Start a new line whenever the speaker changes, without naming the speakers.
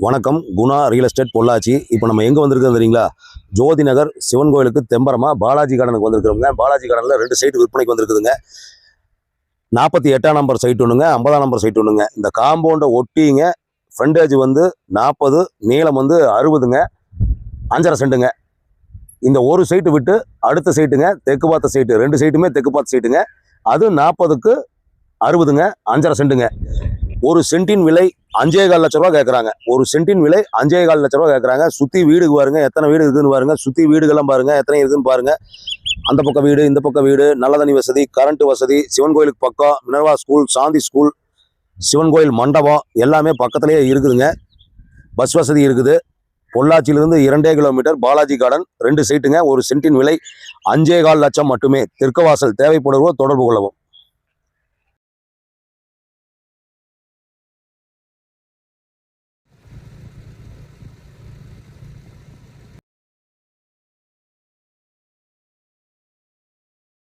வணக்கம். Guna real estate Pollachi. இப்போ நம்ம எங்கே வந்திருக்கோம் தெரியுங்களா? ஜோதி நகர் சிவன் கோயிலுக்கு தெம்பரமாக பாலாஜி கார்டனுக்கு வந்திருக்கிறோங்க. பாலாஜி கார்டனில் 2 சைட்டு விற்பனைக்கு வந்திருக்குதுங்க. 48ஆம் நம்பர் சைட் ஒன்றுங்க, 50ஆம் நம்பர் சைட் ஒன்றுங்க. இந்த காம்பவுண்டை ஒட்டிங்க. ஃப்ரண்டேஜ் வந்து 40, நீளம் வந்து 60ங்க, 5.5 சென்ட்டுங்க. இந்த ஒரு சைட்டு விட்டு அடுத்த சைட்டுங்க, தெற்கு பார்த்த சைட்டு, 2 சைட்டுமே தெற்கு பார்த்த சைட்டுங்க. அது 40க்கு 60ங்க, 5.5 சென்ட்டுங்க. ஒரு சென்ட்டின் விலை 5,4 லட்ச ரூபா கேட்குறாங்க. ஒரு சென்ட்டின் விலை 5,4 லட்ச ரூபா கேட்குறாங்க. சுற்றி வீடுக்கு பாருங்க, எத்தனை வீடு இருக்குதுன்னு பாருங்க. சுற்றி வீடுகள்லாம் பாருங்க, எத்தனை இருக்குதுன்னு பாருங்க. அந்த பக்கம் வீடு, இந்த பக்கம் வீடு, நல்ல தண்ணி வசதி, கரண்ட் வசதி, சிவன் கோயிலுக்கு பக்கம் மினர்வா ஸ்கூல், சாந்தி ஸ்கூல், சிவன் கோயில் மண்டபம் எல்லாமே பக்கத்துலேயே இருக்குதுங்க. பஸ் வசதி இருக்குது. பொள்ளாச்சியிலிருந்து 2 கிலோமீட்டர் பாலாஜி கார்டன், 2 சைட்டுங்க. ஒரு சென்ட்டின் விலை 5,4 லட்சம் மட்டுமே. தெற்கு வாசல். தேவைப்படுவோர் தொடர்பு கொள்ளவும்.